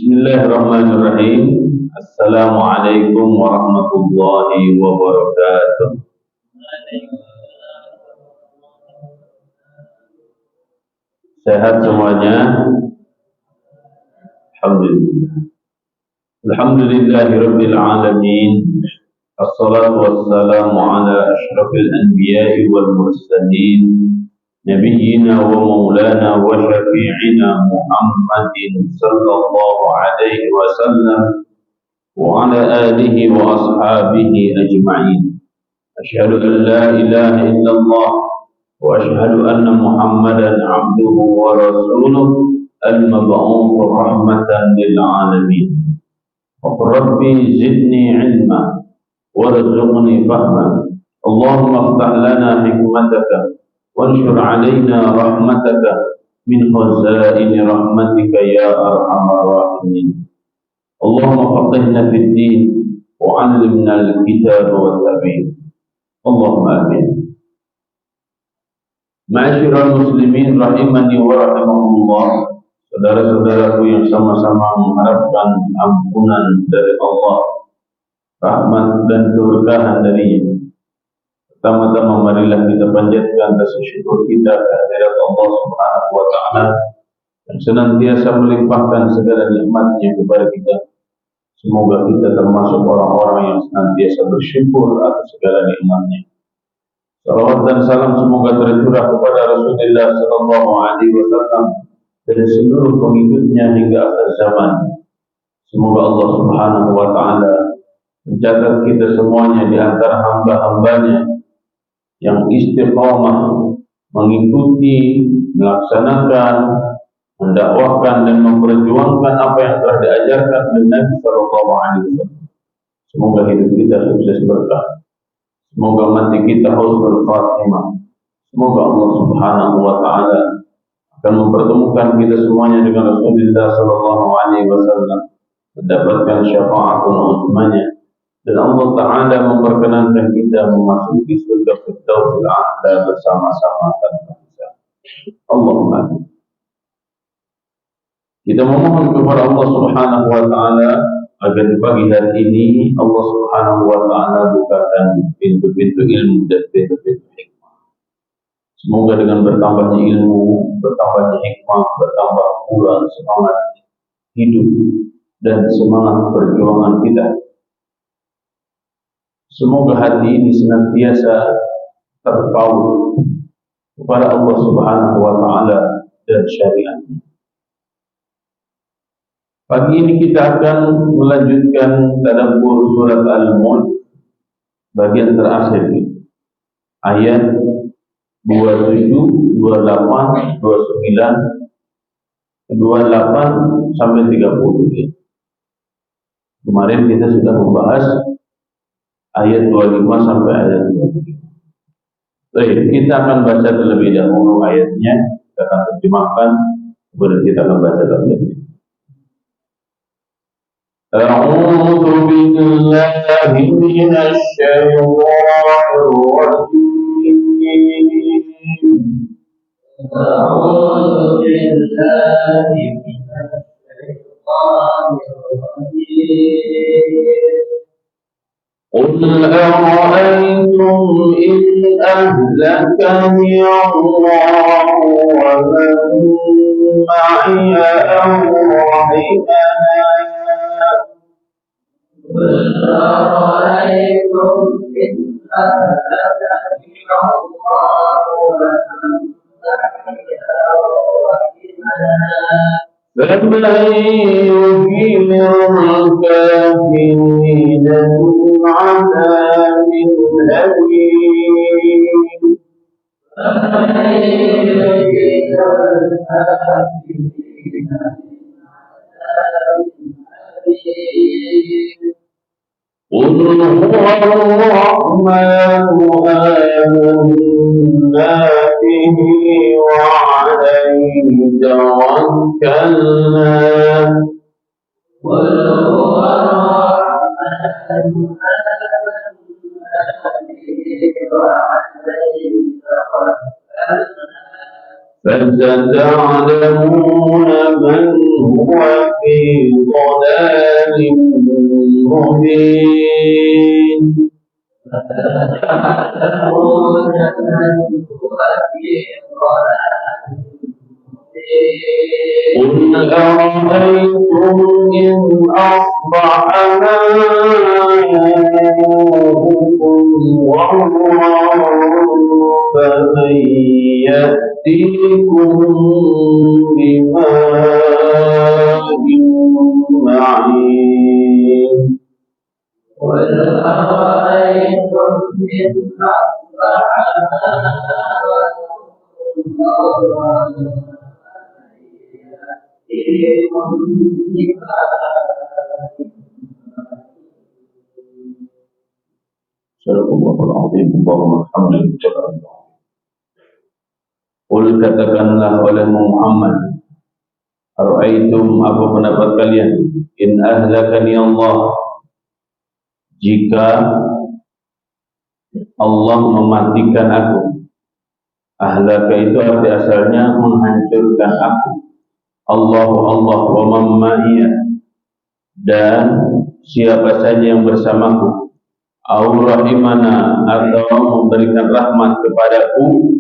Bismillahirrahmanirrahim. Assalamualaikum warahmatullahi wabarakatuh. Sehat semuanya? Alhamdulillah. Alhamdulillahirabbil alamin. Assalatu wassalamu ala asyrafil anbiya'i wal mursalin. Nabiyyina wa maulana wa syafi'ina Muhammadin sallallahu alaihi wasallam wa ala alihi wa ashabihi ajma'in. Asyhadu an la ilaha illallah wa asyhadu anna Muhammadan abduhu wa rasuluh al-mab'uts rahmatan lil alamin. Rabbi zidni ilma warzuqni fahma. Allahumma iftah lana hikmataka وانشر علينا رحمتك من خزائن رحمتك يا أرحم الراحمين. اللهم فقهنا في الدين وعلمنا الكتاب والتوحيد. اللهم آمين. Ma'asyiral muslimin rahimani wa rahimakumullah. Saudara-saudaraku yang sama-sama mengharapkan ampunan dari Allah, rahmat dan keberkahan darinya. Pertama-tama marilah kita panjatkan rasa syukur kita kehadirat Allah Subhanahu wa taala yang senantiasa melimpahkan segala nikmat-Nya kepada kita. Semoga kita termasuk orang-orang yang senantiasa bersyukur atas segala nikmat-Nya. Salawat dan salam semoga tercurah kepada Rasulullah sallallahu alaihi wasallam dan seluruh pengikutnya hingga akhir zaman. Semoga Allah Subhanahu wa taala mencatat kita semuanya di antara hamba-hambanya yang istiqamah mengikuti, melaksanakan, mendakwahkan dan memperjuangkan apa yang telah diajarkan oleh Nabi sallallahu alaihi wasallam. Semoga hidup kita sukses berkah. Semoga mati kita husnul khatimah. Semoga Allah Subhanahu wa taala akan mempertemukan kita semuanya dengan Rasulullah sallallahu alaihi wasallam, mendapatkan syafaatul uzmanya. Dan Allah Ta'ala memperkenankan kita memasuki surga Firdausil A'la bersama-sama tanpa hisab. Allahumma amin. Kita memohon kepada Allah Subhanahu wa taala agar di pagi hari ini Allah Subhanahu wa taala bukakan pintu-pintu ilmu dan pintu-pintu hikmah. Semoga dengan bertambahnya ilmu, bertambahnya hikmah, bertambah pula semangat hidup dan semangat perjuangan kita. Semoga hati ini senantiasa terpaut kepada Allah Subhanahu wa taala dan syariat-Nya. Pagi ini kita akan melanjutkan tadabbur surat Al-Mulk bagian terakhir, ayat 27, 28, 29, 28 sampai 30. Kemarin kita sudah membahas ayat 25 sampai ayat 27. Baik, kita akan baca terlebih dahulu ayatnya, kita akan terjemahkan, kemudian kita akan baca terlebih. A'udzu billahi minasy syaithanir rajim. A'udzu billahi minasy syaithanir rajim. قل أرأيتم إن أهلكني الله ومن معي أو رحمنا. قل أرأيتم إن أهلكني الله ومن معي أو رحمنا فمن يجير الكافرين من عذاب أليم. فمن يجير الكافرين من عذاب أليم. قل هو الرحمن آمنا به وعليه توكلنا. قل هو الرحمن آمنا به وعليه توكلنا فستعلمون من هو في ضلال مبين. قل أرأيتم إن أصبح ماؤكم غورا فمن يأتيكم بماء معين. قل أرأيتم إن أصبح ماؤكم Sadaqallahul azim. Allahumma alhamdulillah. Qul, katakanlah oleh Muhammad, ara'aitum, apa pendapat kalian, in ahlakani Allah, jika Allah mematikan aku. Ahlaka itu arti asalnya menghancurkan aku. Allahu Allah wa mamma'iyya, dan siapa saja yang bersamaku, au rahimana, atau memberikan rahmat kepadaku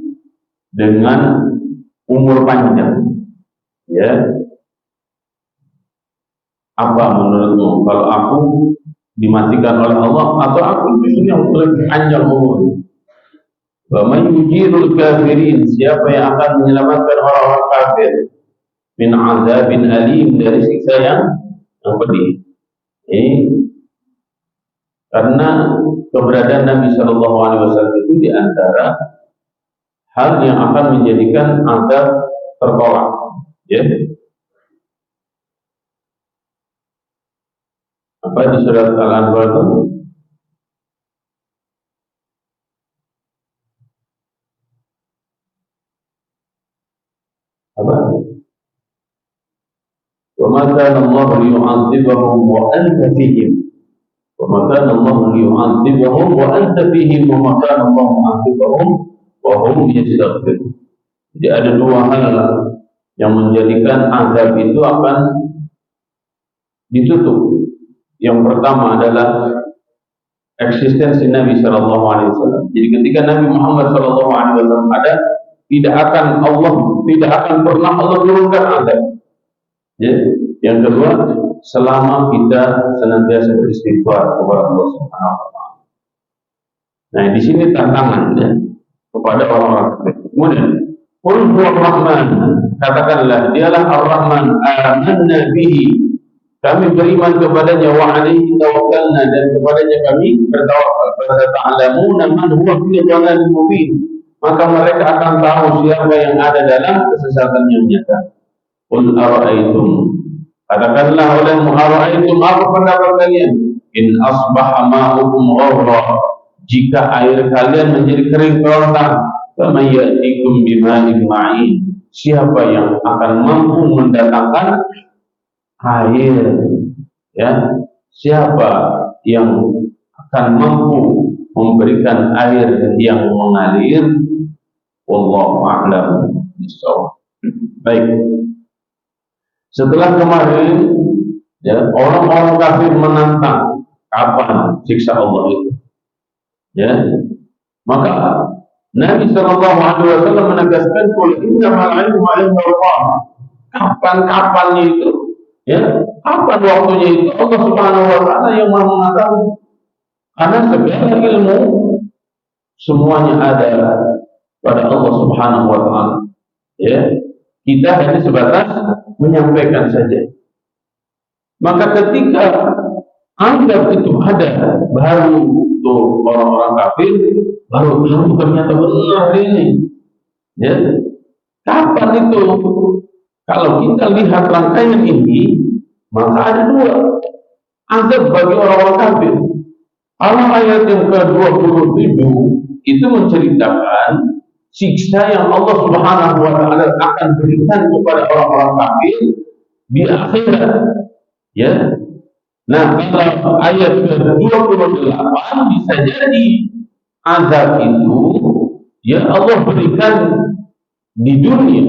dengan umur panjang. Ya, apa menurutmu kalau aku dimatikan oleh Allah atau aku justru yang lebih panjang umur? Wa man yujirul kafirin, siapa yang akan menyelamatkan orang-orang kafir, min azabin alim, dari siksa yang pedih. Karena keberadaan Nabi Shallallahu Alaihi Wasallam itu di antara hal yang akan menjadikan azab tertolak. Ya. Apa di surat Al-Anfal itu? Apa? Wa ma kana Allah liyu'adzibahum wa anta fihim. Wa ma kana Allah liyu'adzibahum wa anta fihim wa ma kana Allah mu'adzibahum wa hum yastaghfirun. Jadi ada dua hal yang menjadikan azab itu akan ditutup. Yang pertama adalah eksistensi Nabi Shallallahu Alaihi Wasallam. Jadi ketika Nabi Muhammad Shallallahu Alaihi Wasallam ada, tidak akan pernah Allah turunkan azab. Ya. Yang kedua, selama kita senantiasa beristighfar kepada Allah Subhanahu Wa Taala. Nah, di sini tantangannya kepada orang-orang kafir. Kemudian, qul huwa Rahman, katakanlah dialah Ar-Rahman, amanna bihi, kami beriman kepadanya, wa alaihi tawakkalna, dan kepadanya kami bertawakal. Fa ta'lamuna man huwa fi dhalalin mubin, maka mereka akan tahu siapa yang ada dalam kesesatan yang nyata. Qul ara'aitum, katakanlah olehmu, ara'aitum, apa pendapat kalian, in asbaha ma'ukum ghawra, jika air kalian menjadi kering kerontang, faman ya'tikum bima'in ma'in, siapa yang akan mampu mendatangkan air, ya, siapa yang akan mampu memberikan air yang mengalir. Wallahu a'lam bishawab. Baik, setelah kemarin, ya, orang-orang kafir menantang kapan siksa Allah itu, ya, maka Nabi Shallallahu Alaihi Wasallam menegaskan, qul innamal ilmu 'inda Allah, kapan-kapannya itu, ya, kapan waktunya itu Allah Subhanahu Wa Taala yang Maha mengetahui. Karena segala ilmu semuanya ada pada Allah Subhanahu Wa Taala. Ya, kita hanya sebatas menyampaikan saja. Maka ketika anggap itu ada, baru tuh orang-orang kafir baru tahu ternyata benar ini. Ya, kapan itu? Kalau kita lihat rangkaian ini, maka ada dua azab bagi orang-orang kafir. Ayat yang ke-27 itu menceritakan siksa yang Allah Subhanahu Wa Taala akan berikan kepada orang-orang kafir di akhirat. Ya. Nah, kalau ayat ke-28 bisa jadi azab itu, ya, Allah berikan di dunia.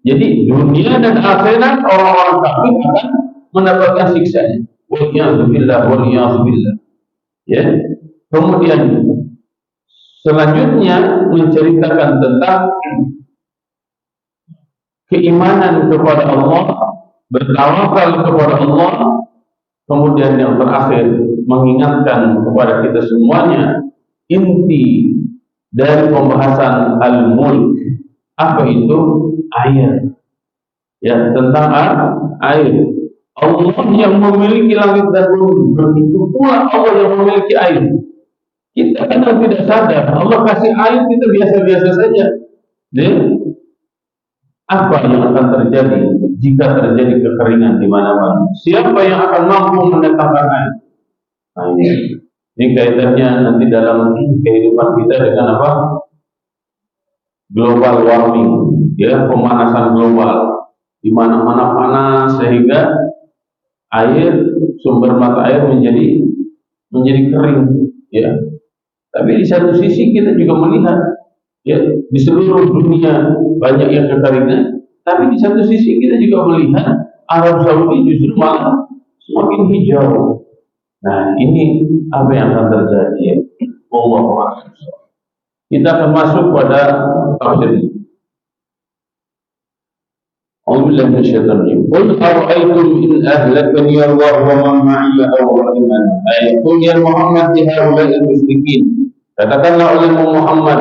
Jadi dunia dan akhirat orang-orang kafir akan mendapatkan siksanya. Waliyahzubillah. Ya. Kemudian selanjutnya menceritakan tentang keimanan kepada Allah, bertawakal kepada Allah. Kemudian yang terakhir mengingatkan kepada kita semuanya inti dari pembahasan al-mulk. Apa itu? Air. Ya, tentang air. Allah yang memiliki langit dan bumi, begitu pula Allah yang memiliki air. Kita kadang tidak sadar, Allah kasih air kita biasa-biasa saja. Dan apa yang akan terjadi jika terjadi kekeringan di mana-mana? Siapa yang akan mampu mendatangkan air? Nah, ini kaitannya nanti dalam kehidupan kita dengan apa? Global warming, ya, pemanasan global. Di mana-mana panas sehingga air, sumber mata air menjadi kering, ya. Tapi di satu sisi kita juga melihat, ya, di seluruh dunia banyak yang kekeringan, tapi di satu sisi kita juga melihat Arab Saudi justru malah semakin hijau. Nah, ini apa yang akan terjadi, ya? Wallahu a'lam. Kita akan masuk pada tafsir ini. A'udzubillahi minasyaitonir rajim. Qul ara'aytum in ahlakani Allah wa man ma'iya aw rahiman. Qul ya Muhammad haula'i al-musyrikin. Katakanlah oleh Muhammad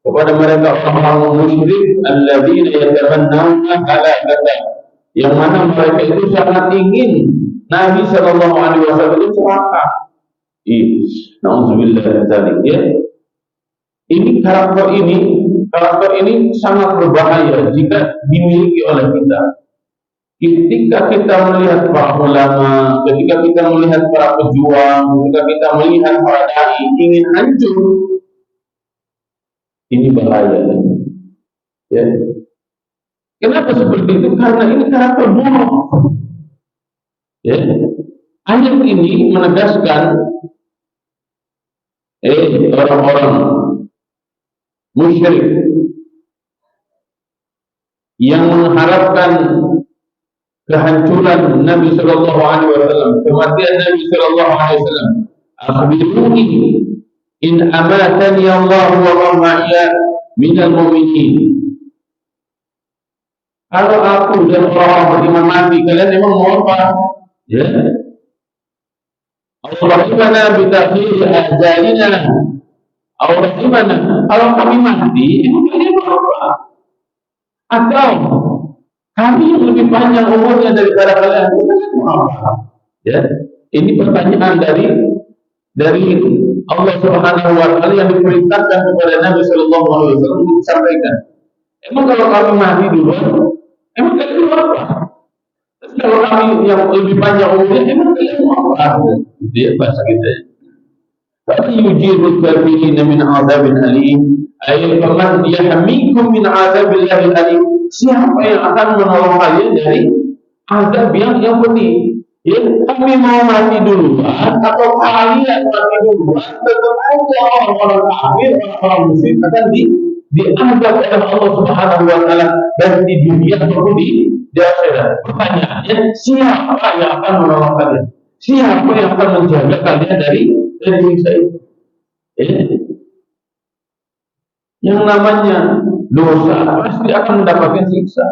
kepada mereka orang-orang musyrik alladzina yatamannawna halakata, yang mana mereka itu sangat ingin Nabi sallallahu alaihi wasallam itu celaka. Nauzubillah min dzalik, ya. Ini karakter ini sangat berbahaya jika dimiliki oleh kita. Ketika kita melihat para ulama, ketika kita melihat para pejuang, ketika kita melihat para dai ingin hancur, ini bahaya. Ya. Kenapa seperti itu? Karena ini karakter buruk. Ya. Ayat ini menegaskan orang-orang musyrik yang mengharapkan kehancuran Nabi sallallahu alaihi wasallam, kematian Nabi sallallahu alaihi wasallam. Akhbiruni in amatani Allah wa man ma'iya minal mu'minin. Kalau aku dan orang beriman mati, kalian memang mau apa? Ya. Allah gimana bitakhir ajalina? Allah gimana? Kalau kami mati, emang kalian mau apa? Atau kami yang lebih panjang umurnya daripada kalian, ya, ini pertanyaan dari Allah Subhanahu wa Ta'ala yang diperintahkan kepada Nabi Sallallahu Alaihi Wasallam untuk disampaikan. Emang kalau kami mati duluan, emang kalian mau apa? Terus kalau kami yang lebih panjang umurnya, emang kalian mau apa? Itu ya bahasa kita. Fa yujiru al-kafirina min 'adzabin alim. Ay faman yahmikum min 'adzabillahi alim. Siapa yang akan menolong kalian dari azab yang pedih? Ya, kami mau mati duluan atau kalian mati duluan? Tetap aja orang-orang kafir, orang-orang musyrik akan diazab oleh Allah Subhanahu wa Ta'ala dan di dunia maupun di akhirat. Pertanyaannya, siapa yang akan menolong kalian? Siapa yang akan menjaga kalian dari siksa itu? Yang namanya dosa pasti akan mendapatkan siksa.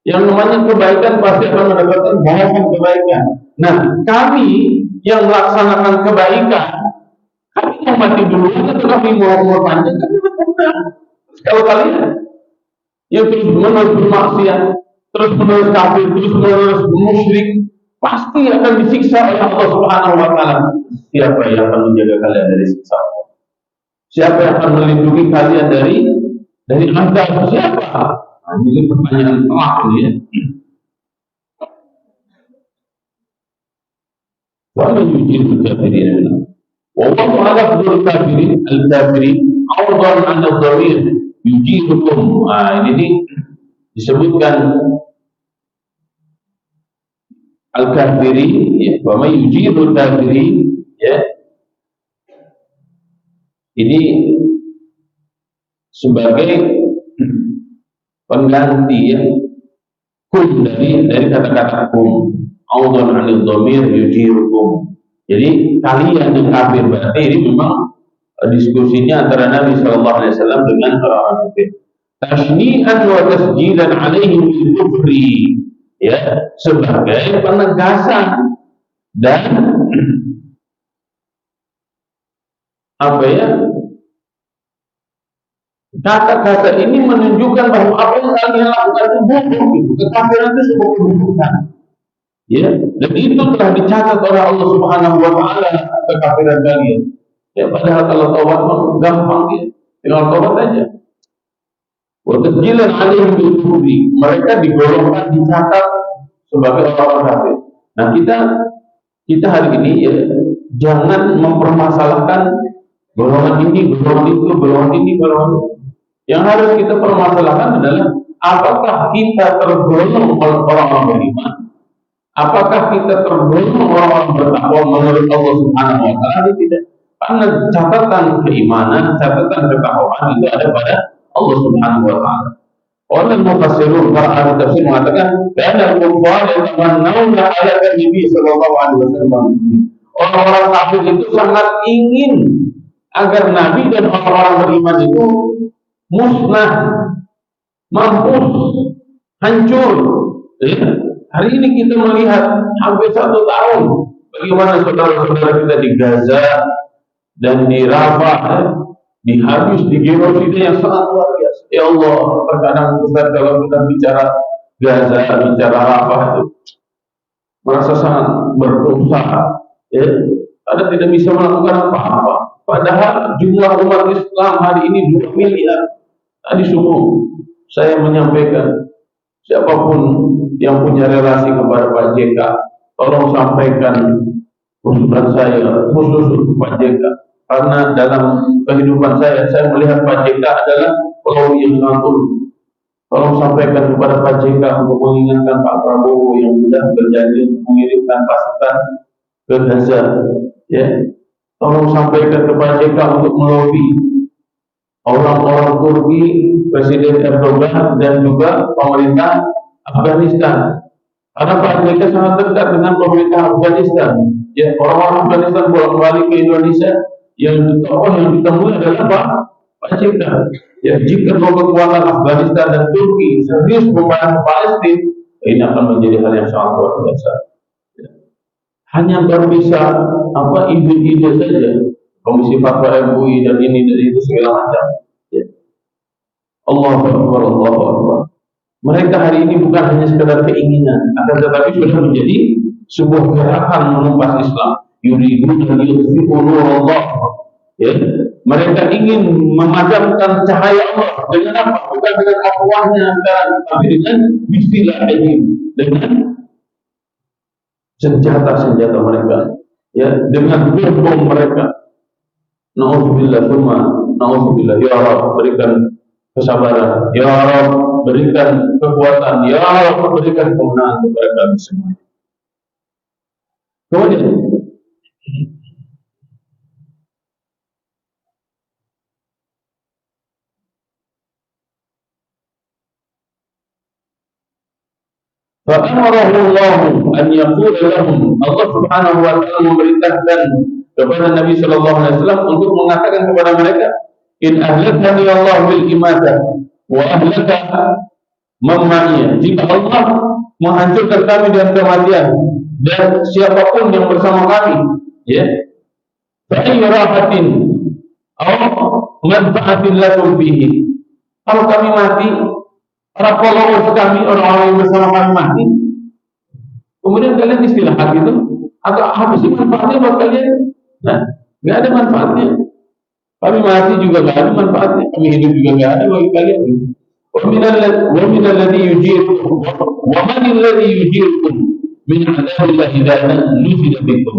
Yang namanya kebaikan pasti akan mendapatkan balasan kebaikan. Nah, kami yang melaksanakan kebaikan, kami mau mati dulu atau kami mau umur panjang? Kami berpenang. Kalau kalian yang terus-menerus bermaksiat, terus-menerus kafir, terus-menerus musyrik, pasti akan disiksa oleh Allah Subhanahu wa Ta'ala. Siapa yang akan menjaga kalian dari siksa? Siapa yang akan melindungi kalian dari azab? Siapa? Nah, ini pertanyaan terakhir, ya. Wa man yujibul kafirin? Wa huwa lafzul kafirin al-kafirin 'awdan 'an ad-dhamir yujibukum. Nah, ini disebutkan al-kafirin, ya. Wa man yujibul kafirin, ya. Ini sebagai pengganti ya, kum dari kata-kata kum. Audhan 'anil dhamir yujirukum. Jadi kalian yang kafir, berarti ini memang diskusinya antara Nabi Shallallahu Alaihi Wasallam dengan orang kafir. Tashni'an wa tasjilan 'alaihim bil kufri, ya, sebagai penegasan dan apa ya, kata-kata ini menunjukkan bahwa apa yang kalian lakukan itu buruk, kekafiran itu sebuah keburukan, ya, dan itu telah dicatat oleh Allah Subhanahu Wa Taala kekafiran kalian. Ya, padahal kalau taubat gampang ya, tinggal taubat aja. Wa tasjilan 'alaihim bil kufri, mereka digolongkan, dicatat sebagai orang kafir. Nah, kita hari ini ya, jangan mempermasalahkan golongan ini, golongan itu, golongan ini, golongan itu. Yang harus kita permasalahkan adalah apakah kita tergolong orang-orang beriman, apakah kita tergolong orang-orang bertakwa menurut Allah Subhanahu Wa Taala, tidak? Karena catatan keimanan, catatan ketakwaan itu ada pada Allah Subhanahu Wa Taala. Orang mufassirun, para ahli tafsir mengatakan, "Karena kufar yang tamannauna ayat Nabi sallallahu alaihi wasallam." Orang-orang kafir itu sangat ingin agar Nabi dan orang-orang beriman itu musnah, mampus, hancur. Ya. Hari ini kita melihat hampir 1 tahun bagaimana saudara-saudara kita di Gaza dan di Rafah dihabis, di genosida yang sangat luar biasa. Ya Allah, terkadang Ustaz kalau sudah bicara Gaza, bicara Rafah itu merasa sangat berdosa, ya, karena tidak bisa melakukan apa-apa. Padahal jumlah umat Islam hari ini 2 miliar. Tadi subuh saya menyampaikan, siapapun yang punya relasi kepada Pak JK, tolong sampaikan usulan saya khusus untuk Pak JK. Karena dalam kehidupan saya melihat Pak JK adalah pelaut yang sangat tulus. Tolong sampaikan kepada Pak JK untuk mengingatkan Pak Prabowo yang sudah berjanji untuk mengirimkan pasukan ke Gaza. Ya, tolong sampaikan kepada JK untuk melobi orang-orang Turki, Presiden Erdogan dan juga pemerintah Afghanistan. Karena Pak JK sangat dekat dengan pemerintah Afghanistan. Ya, orang-orang Afghanistan bolak-balik ke Indonesia, yang tokoh yang ditemui adalah Pak JK. Ya, jika dua kekuatan Afghanistan dan Turki serius membantu Palestina, ini akan menjadi hal yang sangat luar biasa. Ya. Hanya berbisa ide-ide saja, Komisi Fatwa MUI dan ini dan itu segala macam. Ya. Allahu Akbar, Allahu Akbar. Mereka hari ini bukan hanya sekedar keinginan, akan tetapi sudah menjadi sebuah gerakan menumpas Islam. Yuriduna liyutfi'u nurallah. Ya, mereka ingin memadamkan cahaya Allah dengan apa? Bukan dengan akwahnya sekarang, tapi dengan bismillahirrahmanirrahim, dengan senjata-senjata mereka, ya, dengan bom mereka. Nauzubillah, tsumma nauzubillah. Ya Rabb, berikan kesabaran. Ya Rabb, berikan kekuatan. Ya Rabb, berikan kemenangan kepada kami semua. Kemudian Fa'amarahullahu an yaqula lahum, Allah Subhanahu wa taala memerintahkan kepada Nabi sallallahu alaihi wasallam untuk mengatakan kepada mereka, in ahlakani Allah bil imadah wa ahlaka mamma'iyah. Jika Allah menghancurkan kami dengan kematian dan siapapun yang bersama kami, ya, fa'ayyu rahatin aw manfa'atin lakum fihi. Kalau kami mati, para followers kami, orang-orang yang bersama kami mati, kemudian kalian istirahat gitu, atau apa sih manfaatnya buat kalian? Nah, nggak ada manfaatnya. Kami mati juga nggak ada manfaatnya, kami hidup juga nggak ada bagi kalian. Wa min alladhi yujirukum wa man alladhi yujirukum min adabillahi idza nuzila bikum.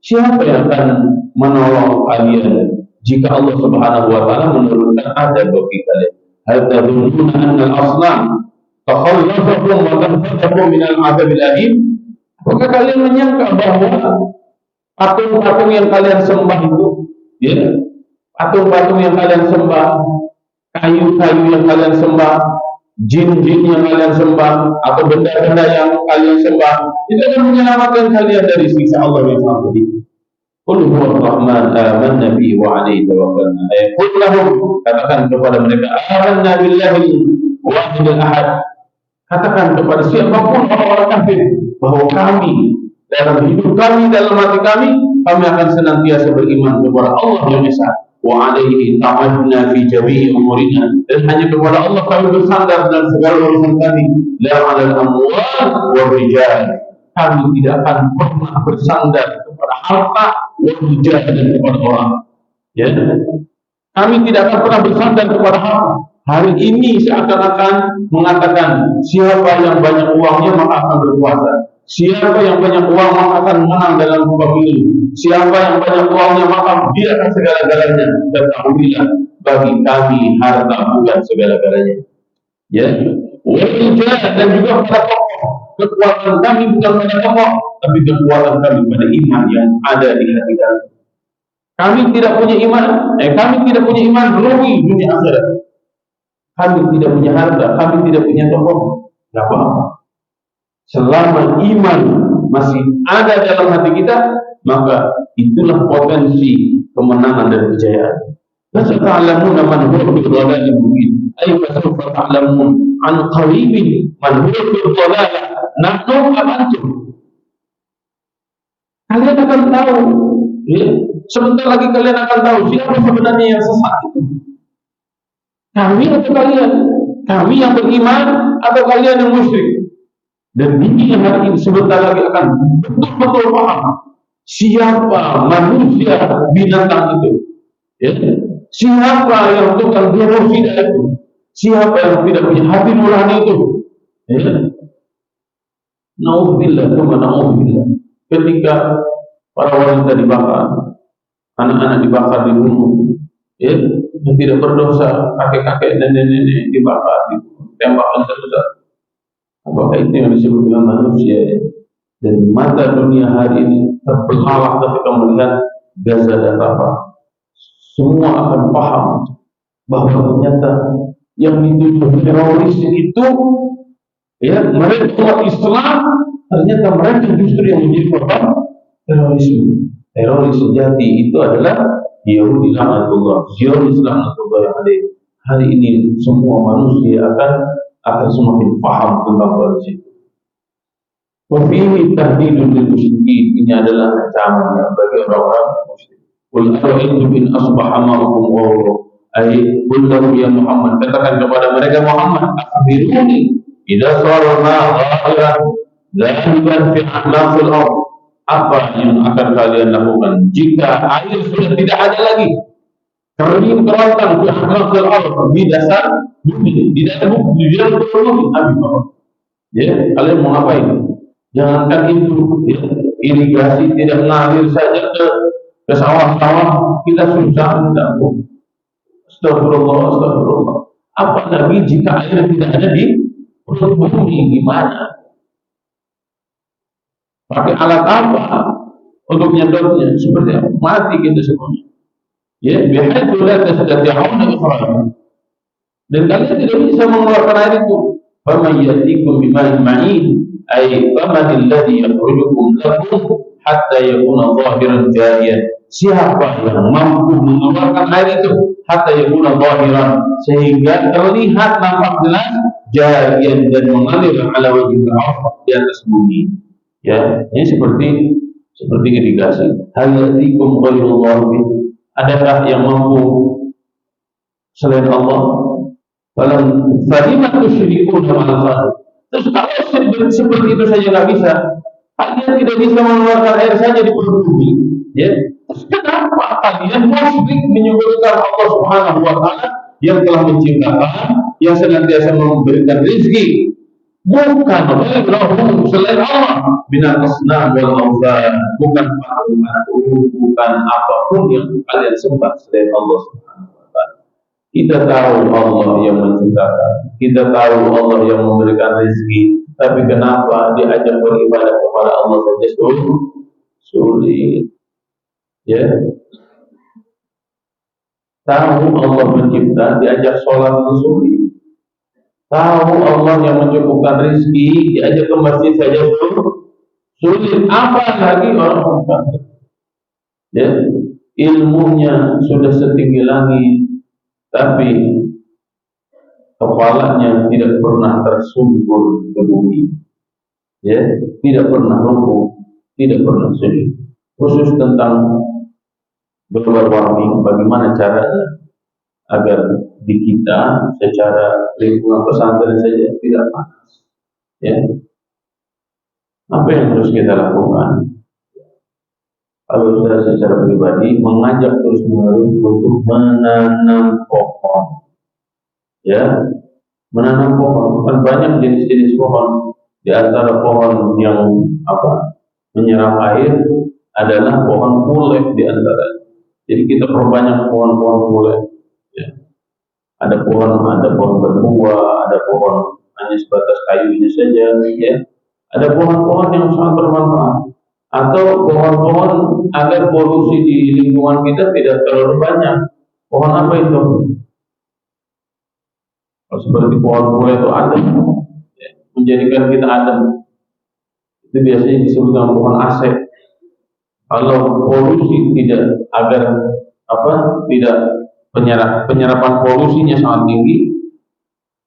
Siapa yang akan menolong kalian jika Allah Subhanahu wa taala menurunkan azab bagi kalian? Hal tadhunnuna anna al-asnam takhallafakum wa tanfatakum min al-'adab al-alim? Apakah kalian menyangka bahwa patung-patung yang kalian sembah itu, ya, patung-patung yang kalian sembah, kayu-kayu yang kalian sembah, jin-jin yang kalian sembah atau benda-benda yang kalian sembah itu akan menyelamatkan kalian dari siksa Allah yang sangat pedih. Qul huwa rahman amanna bihi wa alaihi tawakkalna. Qul lahum, katakan kepada mereka, amanna billahi wahidil ahad. Katakan kepada siapapun orang-orang kafir bahwa kami dalam hidup kami, dalam hati kami akan senantiasa beriman kepada Allah yang Esa. Wa alaihi ta'adna fi jami'i umurina, dan hanya kepada Allah kami bersandar dalam segala urusan kami. La 'alal amwal wa rijal, kami tidak akan pernah bersandar kepada harta wa rijal dan kepada orang. Ya, kami tidak akan pernah bersandar kepada harta. Hari ini seakan-akan mengatakan siapa yang banyak uangnya maka akan berkuasa. Siapa yang banyak uang maka akan menang dalam pemilu. Siapa yang banyak uangnya maka dia akan segala-galanya. Ketahuilah, bagi kami harta bukan segala-galanya. Ya, wajah dan juga pada tokoh. Kekuatan kami bukan pada tokoh, tapi kekuatan kami pada iman yang ada di hati kami. Kami tidak punya iman, kami tidak punya iman rugi dunia akhirat. Kami tidak punya harta, kami tidak punya tokoh, tidak apa-apa. Selama iman masih ada dalam hati kita, maka itulah potensi kemenangan dan kejayaan. Fasata'lamuna man huwa fi dhalalin mubin. Ay fasawfa ta'lamun an qaribin man huwa fi dhalalah. Nahnu am antum. Kalian akan tahu, ya, sebentar lagi kalian akan tahu siapa sebenarnya yang sesat itu. Kami atau kalian? Kami yang beriman atau kalian yang musyrik? Dan ini hari ini sebentar lagi akan betul-betul paham siapa manusia binatang itu. Ya. Siapa yang tukang genosida itu? Siapa yang tidak punya hati nurani itu? Ya. Nauzubillah, tsumma nauzubillah. Ketika para wanita dibakar, anak-anak dibakar dibunuh, ya, yang tidak berdosa, kakek-kakek dan nenek-nenek dibakar, ditembak besar-besar. Apakah itu yang disebut dengan manusia? Ya? Dan mata dunia hari ini terbelalak ketika melihat Gaza dan Rafah. Semua akan paham bahwa ternyata yang dituduh teroris itu, ya, mereka umat Islam, ternyata mereka justru yang menjadi korban terorisme. Teroris sejati itu adalah Yahudi laknatullah, Zionis laknatullah yang ada. Hari ini semua manusia akan semakin paham tentang teroris itu. Wafihi tahdidun lil musyrikin, ini adalah ancaman bagi orang-orang musyrik. Qul ara'aytum in asbaha ma'akum ghawra, ay qul lahum ya Muhammad, katakan kepada mereka Muhammad, akhbiruni idza sara ma'a ghafiran dhahiban fi a'maqil ardh, apa yang akan kalian lakukan jika air sudah tidak ada lagi, kering kerontang fi a'maqil ardh, di dasar bumi, di dalam bumi, di dalam bumi. Ya, kalian mau ngapain? Jangankan itu, ya, irigasi tidak mengalir saja ke sawah-sawah, kita susah tidak. Astagfirullah, astagfirullah. Apalagi jika air tidak ada di perut bumi, gimana? Pakai alat apa untuk nyedotnya? Seperti apa? Mati kita semuanya. Ya, bihaitsu la tastati'una ikhrajah. Dan kalian tidak bisa mengeluarkan air itu. Faman yatikum bima'in ma'in, ay faman alladhi yakhrujukum lakum hatta yakuna zahiran jariyan. Siapa yang mampu mengeluarkan air itu hatta yakuna zahiran, sehingga terlihat nampak jelas, jariyan, dan mengalir ala wajhil ardh, di atas bumi. Ya, ini seperti irigasi. Hal yatikum ghairullah, adakah yang mampu selain Allah? Falima tusyrikuna ma'al. Terus kalau seperti itu saja nggak bisa, kalian tidak bisa mengeluarkan air saja di perut bumi, ya. Terus kenapa kalian musyrik menyekutukan Allah Subhanahu wa Ta'ala yang telah menciptakan, yang senantiasa memberikan rezeki? Bukan ghairahum, selain Allah, binal asnam wal awthan, bukan patung-patung, bukan apapun yang kalian sembah selain Allah Subhanahu wa Ta'ala. Kita tahu Allah yang menciptakan, kita tahu Allah yang memberikan rezeki, tapi kenapa diajak beribadah kepada Allah saja sulit? Ya, tahu Allah mencipta, diajak sholat sulit. Tahu Allah yang mencukupkan rezeki, diajak ke masjid saja sulit, apalagi orang kafir. Ya, ilmunya sudah setinggi langit, tapi kepalanya tidak pernah tersungkur ke bumi. Ya, tidak pernah rukuk, tidak pernah sujud. Khusus tentang global warming, bagaimana caranya agar di kita secara lingkungan pesantren saja tidak panas. Ya, apa yang harus kita lakukan? Kalau saya secara pribadi mengajak terus menerus untuk menanam pohon, ya, menanam pohon. Kan banyak jenis-jenis pohon. Di antara pohon yang menyerap air adalah pohon pule di antara. Jadi kita perbanyak pohon-pohon pule. Ya. Ada pohon berbuah, ada pohon hanya sebatas kayunya saja, ya. Ada pohon-pohon yang sangat bermanfaat. Atau pohon-pohon agar polusi di lingkungan kita tidak terlalu banyak. Pohon apa itu? Seperti pohon pule itu adem, ya, menjadikan kita adem. Itu biasanya disebut dengan pohon asek. Kalau polusi tidak tidak penyerapan polusinya sangat tinggi,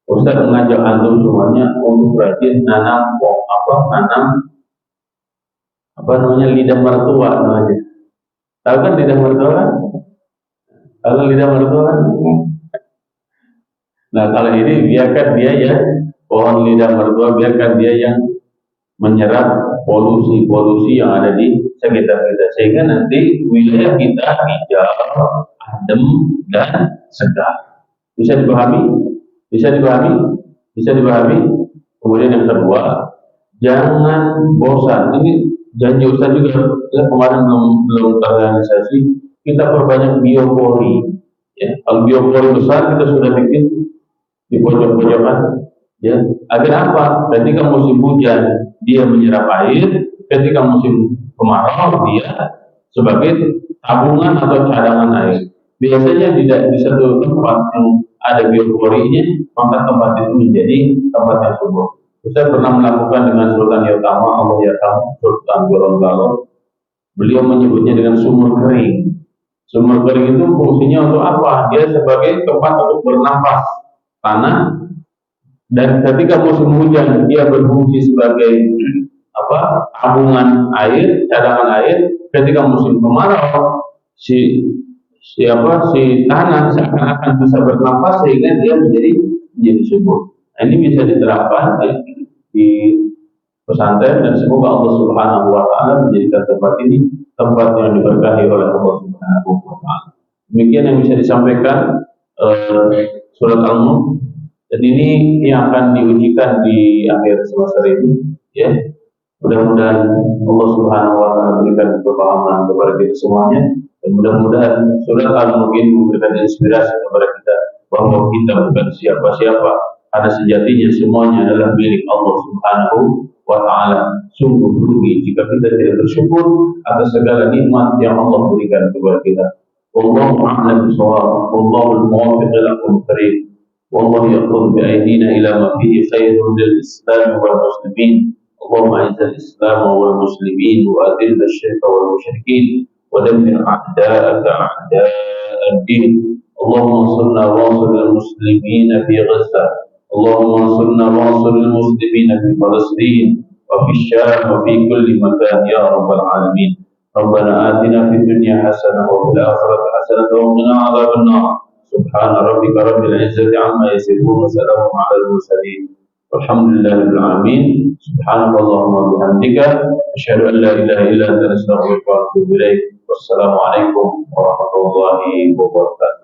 Ustaz mengajak antum semuanya untuk rajin nanam lidah mertua namanya. Tahu kan lidah mertua kan? Kalau lidah mertua kan? Nah, kalau ini biarkan dia ya, pohon lidah mertua, biarkan dia yang menyerap polusi yang ada di sekitar kita, sehingga nanti wilayah kita hijau, adem dan segar. Bisa dipahami? Bisa dipahami? Bisa dipahami? Kemudian yang kedua, jangan bosan. Ini janji Ustaz juga, ya, kemarin belum terrealisasi. Kita perbanyak biopori. Ya, kalau biopori besar kita sudah bikin di pojok-pojokan. Ya, agar apa? Ketika musim hujan dia menyerap air, ketika musim kemarau dia sebagai tabungan atau cadangan air. Biasanya tidak di satu tempat yang ada bioporinya, maka tempat itu menjadi tempat yang subur. Saya pernah melakukan dengan Sultan Yatama, Allah Yatama, Sultan Gorontalo. Beliau menyebutnya dengan sumur kering. Sumur kering itu fungsinya untuk apa? Dia sebagai tempat untuk bernafas tanah, dan ketika musim hujan dia berfungsi sebagai tabungan air, cadangan air. Ketika musim kemarau si tanah seakan-akan bisa bernafas sehingga dia menjadi subur. Nah, ini bisa diterapkan di pesantren, dan semoga Allah Subhanahu wa taala menjadikan tempat ini tempat yang diberkahi oleh Allah Subhanahu wa taala. Demikian yang bisa disampaikan surat Al-Mulk, dan ini yang akan diujikan di akhir semester ini, ya. Mudah-mudahan Allah Subhanahu wa taala berikan kepahaman kepada kita semuanya, dan mudah-mudahan surat Al-Mulk ini memberikan inspirasi kepada kita bahwa kita bukan siapa-siapa, karena sejatinya semuanya adalah milik Allah Subhanahu wa taala. Sungguh rugi jika kita tidak bersyukur atas segala nikmat yang Allah berikan kepada kita. Wallahu a'lam bishawab. Wallahul muwaffiq ila aqwamit thariq. Wallahu yaqul bi aydina ila ma fihi khairun lil Islam wal muslimin. اللهم اعز الاسلام والمسلمين واذل الشرك والمشركين ودمر اعداءك اعداء الدين. اللهم انصرنا وانصر المسلمين في غزه. اللهم انصرنا وانصر المسلمين في فلسطين وفي الشام وفي كل مكان يا رب العالمين. ربنا آتنا في الدنيا حسنة وفي الآخرة حسنة وقنا عذاب النار. سبحان ربك رب العزة عما يصفون وسلام على المرسلين والحمد لله رب العالمين. سبحانك اللهم وبحمدك أشهد أن لا إله إلا أنت نستغفرك ونتوب إليك. والسلام عليكم ورحمة الله وبركاته.